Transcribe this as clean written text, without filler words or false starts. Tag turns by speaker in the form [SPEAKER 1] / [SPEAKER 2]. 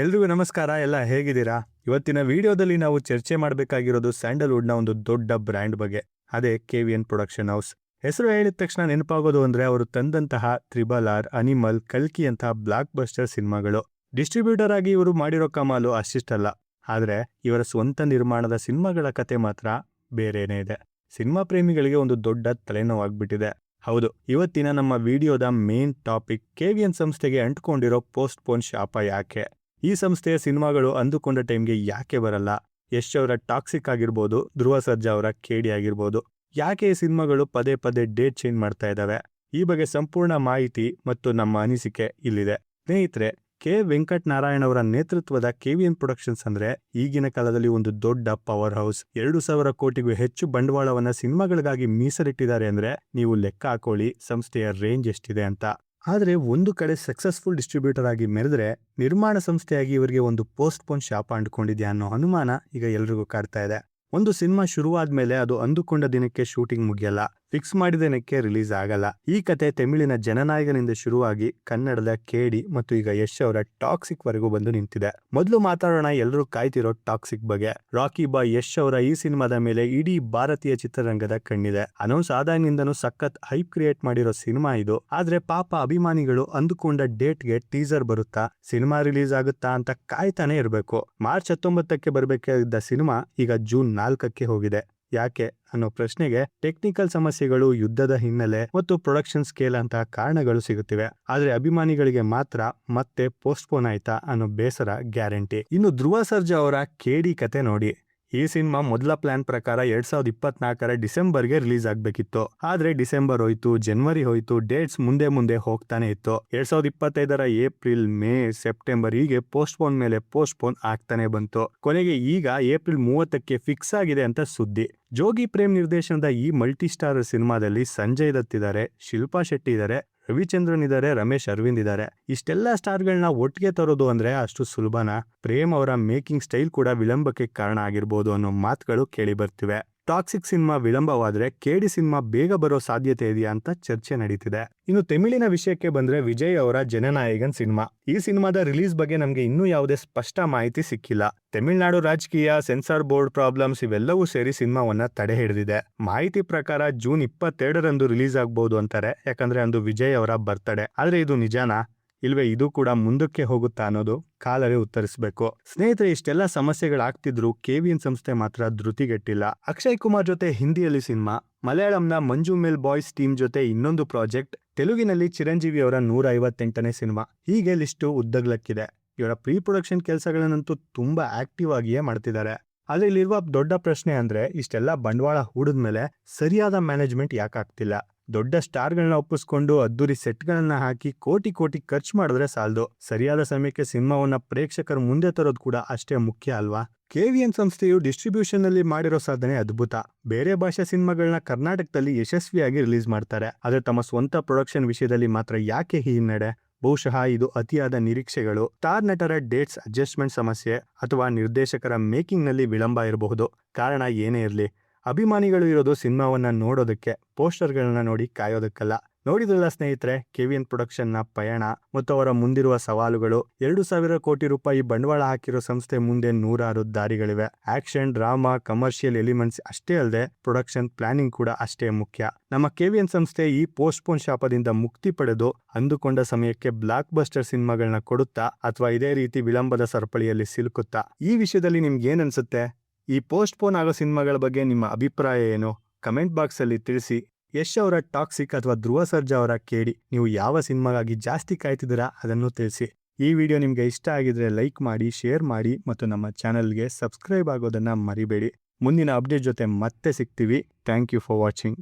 [SPEAKER 1] ಎಲ್ರಿಗೂ ನಮಸ್ಕಾರ. ಎಲ್ಲ ಹೇಗಿದ್ದೀರಾ? ಇವತ್ತಿನ ವಿಡಿಯೋದಲ್ಲಿ ನಾವು ಚರ್ಚೆ ಮಾಡಬೇಕಾಗಿರೋದು ಸ್ಯಾಂಡಲ್ವುಡ್ನ ಒಂದು ದೊಡ್ಡ ಬ್ರ್ಯಾಂಡ್ ಬಗ್ಗೆ. ಅದೇ KVN ಪ್ರೊಡಕ್ಷನ್ ಹೌಸ್. ಹೆಸರು ಹೇಳಿದ ತಕ್ಷಣ ನೆನಪಾಗೋದು ಅಂದ್ರೆ ಅವರು ತಂದಂತಹ RRR, ಅನಿಮಲ್, ಕಲ್ಕಿ ಅಂತಹ ಬ್ಲಾಕ್ ಬಸ್ಟರ್ ಸಿನಿಮಾಗಳು. ಡಿಸ್ಟ್ರಿಬ್ಯೂಟರ್ ಆಗಿ ಇವರು ಮಾಡಿರೋ ಕಮಾಲು ಅಷ್ಟಿಷ್ಟಲ್ಲ. ಆದ್ರೆ ಇವರ ಸ್ವಂತ ನಿರ್ಮಾಣದ ಸಿನಿಮಾಗಳ ಕತೆ ಮಾತ್ರ ಬೇರೆನೇ ಇದೆ. ಸಿನಿಮಾ ಪ್ರೇಮಿಗಳಿಗೆ ಒಂದು ದೊಡ್ಡ ತಲೆನೋವಾಗ್ಬಿಟ್ಟಿದೆ. ಹೌದು, ಇವತ್ತಿನ ನಮ್ಮ ವಿಡಿಯೋದ ಮೇನ್ ಟಾಪಿಕ್ KVN ಸಂಸ್ಥೆಗೆ ಅಂಟ್ಕೊಂಡಿರೋ ಪೋಸ್ಟ್ಪೋನ್ ಶಾಪ ಯಾಕೆ? ಈ ಸಂಸ್ಥೆಯ ಸಿನಿಮಾಗಳು ಅಂದುಕೊಂಡ ಟೈಮ್ಗೆ ಯಾಕೆ ಬರಲ್ಲ? ಯಶ್ ಅವರ ಟಾಕ್ಸಿಕ್ ಆಗಿರ್ಬೋದು, ಧ್ರುವ ಸರ್ಜಾ ಅವರ ಕೇಡಿ ಆಗಿರ್ಬೋದು, ಯಾಕೆ ಈ ಸಿನಿಮಾಗಳು ಪದೇ ಪದೇ ಡೇಟ್ ಚೇಂಜ್ ಮಾಡ್ತಾ ಇದ್ದಾವೆ? ಈ ಬಗ್ಗೆ ಸಂಪೂರ್ಣ ಮಾಹಿತಿ ಮತ್ತು ನಮ್ಮ ಅನಿಸಿಕೆ ಇಲ್ಲಿದೆ. ಸ್ನೇಹಿತರೆ, ಕೆ ವೆಂಕಟ್ ನಾರಾಯಣ್ ಅವರ ನೇತೃತ್ವದ KVN ಪ್ರೊಡಕ್ಷನ್ಸ್ ಅಂದ್ರೆ ಈಗಿನ ಕಾಲದಲ್ಲಿ ಒಂದು ದೊಡ್ಡ ಪವರ್ ಹೌಸ್. 2,000 ಕೋಟಿಗೂ ಹೆಚ್ಚು ಬಂಡವಾಳವನ್ನ ಸಿನಿಮಾಗಳಿಗಾಗಿ ಮೀಸಲಿಟ್ಟಿದ್ದಾರೆ ಅಂದ್ರೆ ನೀವು ಲೆಕ್ಕ ಹಾಕೊಳ್ಳಿ ಸಂಸ್ಥೆಯ ರೇಂಜ್ ಎಷ್ಟಿದೆ ಅಂತ. ಆದರೆ ಒಂದು ಕಡೆ ಸಕ್ಸಸ್ಫುಲ್ ಡಿಸ್ಟ್ರಿಬ್ಯೂಟರ್ ಆಗಿ ಮೆರೆದ್ರೆ, ನಿರ್ಮಾಣ ಸಂಸ್ಥೆಯಾಗಿ ಇವರಿಗೆ ಒಂದು ಪೋಸ್ಟ್ಪೋನ್ ಶಾಪ ಅಂಟ್ಕೊಂಡಿದ್ಯಾ ಅನ್ನೋ ಅನುಮಾನ ಈಗ ಎಲ್ರಿಗೂ ಕಾಡ್ತಾ ಇದೆ. ಒಂದು ಸಿನಿಮಾ ಶುರುವಾದ್ಮೇಲೆ ಅದು ಅಂದುಕೊಂಡ ದಿನಕ್ಕೆ ಶೂಟಿಂಗ್ ಮುಗಿಯಲ್ಲ, ಫಿಕ್ಸ್ ಮಾಡಿದ ದಿನಕ್ಕೆ ರಿಲೀಸ್ ಆಗಲ್ಲ. ಈ ಕತೆ ತಮಿಳಿನ ಜನನಾಯಕನಿಂದ ಶುರುವಾಗಿ ಕನ್ನಡದ ಕೇಡಿ ಮತ್ತು ಈಗ ಯಶ್ ಅವರ ಟಾಕ್ಸಿಕ್ ವರೆಗೂ ಬಂದು ನಿಂತಿದೆ. ಮೊದಲು ಮಾತಾಡೋಣ ಎಲ್ಲರೂ ಕಾಯ್ತಿರೋ ಟಾಕ್ಸಿಕ್ ಬಗ್ಗೆ. ರಾಕಿ ಬಾಯ್ ಯಶ್ ಅವರ ಈ ಸಿನಿಮಾದ ಮೇಲೆ ಇಡೀ ಭಾರತೀಯ ಚಿತ್ರರಂಗದ ಕಣ್ಣಿದೆ. ಅನೌನ್ಸ್ ಆದಾಗಿನಿಂದನೂ ಸಖತ್ ಹೈಪ್ ಕ್ರಿಯೇಟ್ ಮಾಡಿರೋ ಸಿನಿಮಾ ಇದು. ಆದ್ರೆ ಪಾಪ ಅಭಿಮಾನಿಗಳು ಅಂದುಕೊಂಡ ಡೇಟ್ಗೆ ಟೀಸರ್ ಬರುತ್ತಾ, ಸಿನಿಮಾ ರಿಲೀಸ್ ಆಗುತ್ತಾ ಅಂತ ಕಾಯ್ತಾನೆ ಇರಬೇಕು. ಮಾರ್ಚ್ 19ಕ್ಕೆ ಬರಬೇಕಾಗಿದ್ದ ಸಿನಿಮಾ ಈಗ ಜೂನ್ 4ಕ್ಕೆ ಹೋಗಿದೆ. ಯಾಕೆ ಅನ್ನೋ ಪ್ರಶ್ನೆಗೆ ಟೆಕ್ನಿಕಲ್ ಸಮಸ್ಯೆಗಳು, ಯುದ್ಧದ ಹಿನ್ನೆಲೆ ಮತ್ತು ಪ್ರೊಡಕ್ಷನ್ ಸ್ಕೇಲ್ ಅಂತ ಕಾರಣಗಳು ಸಿಗುತ್ತಿವೆ. ಆದ್ರೆ ಅಭಿಮಾನಿಗಳಿಗೆ ಮಾತ್ರ ಮತ್ತೆ ಪೋಸ್ಟ್ಪೋನ್ ಆಯ್ತಾ ಅನ್ನೋ ಬೇಸರ ಗ್ಯಾರಂಟಿ. ಇನ್ನು ಧ್ರುವ ಸರ್ಜಾ ಅವರ ಕೇಡಿ ಕತೆ ನೋಡಿ. ಈ ಸಿನಿಮಾ ಮೊದಲ ಪ್ಲಾನ್ ಪ್ರಕಾರ 2024ರ ಡಿಸೆಂಬರ್ಗೆ ರಿಲೀಸ್ ಆಗ್ಬೇಕಿತ್ತು. ಆದ್ರೆ ಡಿಸೆಂಬರ್ ಹೋಯ್ತು, ಜನವರಿ ಹೋಯ್ತು, ಡೇಟ್ಸ್ ಮುಂದೆ ಹೋಗ್ತಾನೆ ಇತ್ತು. 2025ರ ಏಪ್ರಿಲ್, ಮೇ, ಸೆಪ್ಟೆಂಬರ್ ಹೀಗೆ ಪೋಸ್ಟ್ಪೋನ್ ಮೇಲೆ ಪೋಸ್ಟ್ಪೋನ್ ಆಗ್ತಾನೆ ಬಂತು. ಕೊನೆಗೆ ಈಗ ಏಪ್ರಿಲ್ 30ಕ್ಕೆ ಫಿಕ್ಸ್ ಆಗಿದೆ ಅಂತ ಸುದ್ದಿ. ಜೋಗಿ ಪ್ರೇಮ್ ನಿರ್ದೇಶನದ ಈ ಮಲ್ಟಿ ಸ್ಟಾರ್ ಸಿನಿಮಾದಲ್ಲಿ ಸಂಜಯ್ ದತ್ ಇದ್ದಾರೆ, ಶಿಲ್ಪಾ ಶೆಟ್ಟಿ ಇದ್ದಾರೆ, ರವಿಚಂದ್ರನ್ ಇದ್ದಾರೆ, ರಮೇಶ್ ಅರವಿಂದ್ ಇದ್ದಾರೆ. ಇಷ್ಟೆಲ್ಲ ಸ್ಟಾರ್ಗಳನ್ನ ಒಟ್ಟಿಗೆ ತರೋದು ಅಂದ್ರೆ ಅಷ್ಟು ಸುಲಭನಾ? ಪ್ರೇಮ್ ಅವರ ಮೇಕಿಂಗ್ ಸ್ಟೈಲ್ ಕೂಡ ವಿಳಂಬಕ್ಕೆ ಕಾರಣ ಆಗಿರ್ಬೋದು ಅನ್ನೋ ಮಾತುಗಳು ಕೇಳಿ ಬರ್ತಿವೆ. ಟಾಕ್ಸಿಕ್ ಸಿನಿಮಾ ವಿಳಂಬವಾದ್ರೆ ಕೇಡಿ ಸಿನಿಮಾ ಬೇಗ ಬರೋ ಸಾಧ್ಯತೆ ಇದೆಯಾ ಅಂತ ಚರ್ಚೆ ನಡೀತಿದೆ. ಇನ್ನು ತಮಿಳಿನ ವಿಷಯಕ್ಕೆ ಬಂದ್ರೆ ವಿಜಯ್ ಅವರ ಜನನಾಯಕನ್ ಸಿನಿಮಾ. ಈ ಸಿನಿಮಾದ ರಿಲೀಸ್ ಬಗ್ಗೆ ನಮ್ಗೆ ಇನ್ನೂ ಯಾವುದೇ ಸ್ಪಷ್ಟ ಮಾಹಿತಿ ಸಿಕ್ಕಿಲ್ಲ. ತಮಿಳುನಾಡು ರಾಜಕೀಯ, ಸೆನ್ಸಾರ್ ಬೋರ್ಡ್ ಪ್ರಾಬ್ಲಮ್ಸ್ ಇವೆಲ್ಲವೂ ಸೇರಿ ಸಿನಿಮಾವನ್ನ ತಡೆ ಹಿಡಿದಿದೆ. ಮಾಹಿತಿ ಪ್ರಕಾರ ಜೂನ್ 22ರಂದು ರಿಲೀಸ್ ಆಗ್ಬಹುದು ಅಂತಾರೆ, ಯಾಕಂದ್ರೆ ಅಂದು ವಿಜಯ್ ಅವರ ಬರ್ತ್ಡೇ. ಆದ್ರೆ ಇದು ನಿಜಾನಾ ಇಲ್ವೇ, ಇದು ಕೂಡ ಮುಂದಕ್ಕೆ ಹೋಗುತ್ತಾ ಅನ್ನೋದು ಕಾಲರೇ ಉತ್ತರಿಸಬೇಕು. ಸ್ನೇಹಿತರೆ, ಇಷ್ಟೆಲ್ಲ ಸಮಸ್ಯೆಗಳಾಗ್ತಿದ್ರು KVN ಸಂಸ್ಥೆ ಮಾತ್ರ ಧೃತಿಗೆಟ್ಟಿಲ್ಲ. ಅಕ್ಷಯ್ ಕುಮಾರ್ ಜೊತೆ ಹಿಂದಿಯಲ್ಲಿ ಸಿನಿಮಾ, ಮಲಯಾಳಂನ ಮಂಜು ಮೇಲ್ ಬಾಯ್ಸ್ ಟೀಮ್ ಜೊತೆ ಇನ್ನೊಂದು ಪ್ರಾಜೆಕ್ಟ್, ತೆಲುಗಿನಲ್ಲಿ ಚಿರಂಜೀವಿ ಅವರ 158ನೇ ಸಿನಿಮಾ, ಹೀಗೆ ಲಿಸ್ಟು ಉದ್ದಗಲಕ್ಕಿದೆ. ಇವರ ಪ್ರೀ ಪ್ರೊಡಕ್ಷನ್ ಕೆಲಸಗಳನ್ನಂತೂ ತುಂಬಾ ಆಕ್ಟಿವ್ ಆಗಿಯೇ ಮಾಡ್ತಿದ್ದಾರೆ. ಆದ್ರೆ ಇಲ್ಲಿರುವ ದೊಡ್ಡ ಪ್ರಶ್ನೆ ಅಂದ್ರೆ, ಇಷ್ಟೆಲ್ಲ ಬಂಡವಾಳ ಹೂಡಿದ್ಮೇಲೆ ಸರಿಯಾದ ಮ್ಯಾನೇಜ್ಮೆಂಟ್ ಯಾಕಾಗ್ತಿಲ್ಲ? ದೊಡ್ಡ ಸ್ಟಾರ್ಗಳನ್ನ ಒಪ್ಪಿಸ್ಕೊಂಡು ಅದ್ದೂರಿ ಸೆಟ್ಗಳನ್ನ ಹಾಕಿ ಕೋಟಿ ಖರ್ಚು ಮಾಡಿದ್ರೆ ಸಾಲದು. ಸರಿಯಾದ ಸಮಯಕ್ಕೆ ಸಿನಿಮಾವನ್ನ ಪ್ರೇಕ್ಷಕರ ಮುಂದೆ ತರೋದು ಕೂಡ ಅಷ್ಟೇ ಮುಖ್ಯ ಅಲ್ವಾ? KVN ಸಂಸ್ಥೆಯು ಡಿಸ್ಟ್ರಿಬ್ಯೂಷನ್ ನಲ್ಲಿ ಮಾಡಿರೋ ಸಾಧನೆ ಅದ್ಭುತ. ಬೇರೆ ಭಾಷೆ ಸಿನಿಮಾಗಳನ್ನ ಕರ್ನಾಟಕದಲ್ಲಿ ಯಶಸ್ವಿಯಾಗಿ ರಿಲೀಸ್ ಮಾಡ್ತಾರೆ. ಆದ್ರೆ ತಮ್ಮ ಸ್ವಂತ ಪ್ರೊಡಕ್ಷನ್ ವಿಷಯದಲ್ಲಿ ಮಾತ್ರ ಯಾಕೆ ಈ ಹಿನ್ನಡೆ? ಬಹುಶಃ ಇದು ಅತಿಯಾದ ನಿರೀಕ್ಷೆಗಳು, ಸ್ಟಾರ್ ನಟರ ಡೇಟ್ಸ್ ಅಡ್ಜಸ್ಟ್ಮೆಂಟ್ ಸಮಸ್ಯೆ ಅಥವಾ ನಿರ್ದೇಶಕರ ಮೇಕಿಂಗ್ ನಲ್ಲಿ ವಿಳಂಬ ಇರಬಹುದು. ಕಾರಣ ಏನೇ ಇರಲಿ, ಅಭಿಮಾನಿಗಳು ಇರೋದು ಸಿನಿಮಾವನ್ನ ನೋಡೋದಕ್ಕೆ, ಪೋಸ್ಟರ್ಗಳನ್ನ ನೋಡಿ ಕಾಯೋದಕ್ಕಲ್ಲ. ನೋಡಿದ್ರಲ್ಲ ಸ್ನೇಹಿತರೆ, KVN ಪ್ರೊಡಕ್ಷನ್ ನ ಪಯಣ ಮತ್ತು ಅವರ ಮುಂದಿರುವ ಸವಾಲುಗಳು. 2,000 ಕೋಟಿ ರೂಪಾಯಿ ಬಂಡವಾಳ ಹಾಕಿರೋ ಸಂಸ್ಥೆ ಮುಂದೆ ನೂರಾರು ದಾರಿಗಳಿವೆ. ಆಕ್ಷನ್, ಡ್ರಾಮಾ, ಕಮರ್ಷಿಯಲ್ ಎಲಿಮೆಂಟ್ಸ್ ಅಷ್ಟೇ ಅಲ್ಲದೆ ಪ್ರೊಡಕ್ಷನ್ ಪ್ಲಾನಿಂಗ್ ಕೂಡ ಅಷ್ಟೇ ಮುಖ್ಯ. ನಮ್ಮ KVN ಸಂಸ್ಥೆ ಈ ಪೋಸ್ಟ್ಪೋನ್ ಶಾಪದಿಂದ ಮುಕ್ತಿ ಪಡೆದು ಅಂದುಕೊಂಡ ಸಮಯಕ್ಕೆ ಬ್ಲಾಕ್ ಬಸ್ಟರ್ ಸಿನಿಮಾಗಳನ್ನ ಕೊಡುತ್ತಾ ಅಥವಾ ಇದೇ ರೀತಿ ವಿಳಂಬದ ಸರಪಳಿಯಲ್ಲಿ ಸಿಲುಕುತ್ತಾ? ಈ ವಿಷಯದಲ್ಲಿ ನಿಮ್ಗೆ ಏನ್ ಅನ್ಸುತ್ತೆ? ಈ ಪೋಸ್ಟ್ಪೋನ್ ಆಗೋ ಸಿನಿಮಾಗಳ ಬಗ್ಗೆ ನಿಮ್ಮ ಅಭಿಪ್ರಾಯ ಏನು? ಕಮೆಂಟ್ ಬಾಕ್ಸ್ ಅಲ್ಲಿ ತಿಳಿಸಿ. ಯಶ್ ಅವರ ಟಾಕ್ಸಿಕ್ ಅಥವಾ ಧ್ರುವ ಸರ್ಜಾ ಅವರ ಕೇಡಿ, ನೀವು ಯಾವ ಸಿನಿಮಾಗಾಗಿ ಜಾಸ್ತಿ ಕಾಯ್ತಿದ್ದೀರಾ ಅದನ್ನು ತಿಳಿಸಿ. ಈ ವಿಡಿಯೋ ನಿಮ್ಗೆ ಇಷ್ಟ ಆಗಿದ್ರೆ ಲೈಕ್ ಮಾಡಿ, ಶೇರ್ ಮಾಡಿ ಮತ್ತು ನಮ್ಮ ಚಾನೆಲ್ಗೆ ಸಬ್ಸ್ಕ್ರೈಬ್ ಆಗೋದನ್ನ ಮರಿಬೇಡಿ. ಮುಂದಿನ ಅಪ್ಡೇಟ್ ಜೊತೆ ಮತ್ತೆ ಸಿಗ್ತೀವಿ. Thank you for watching.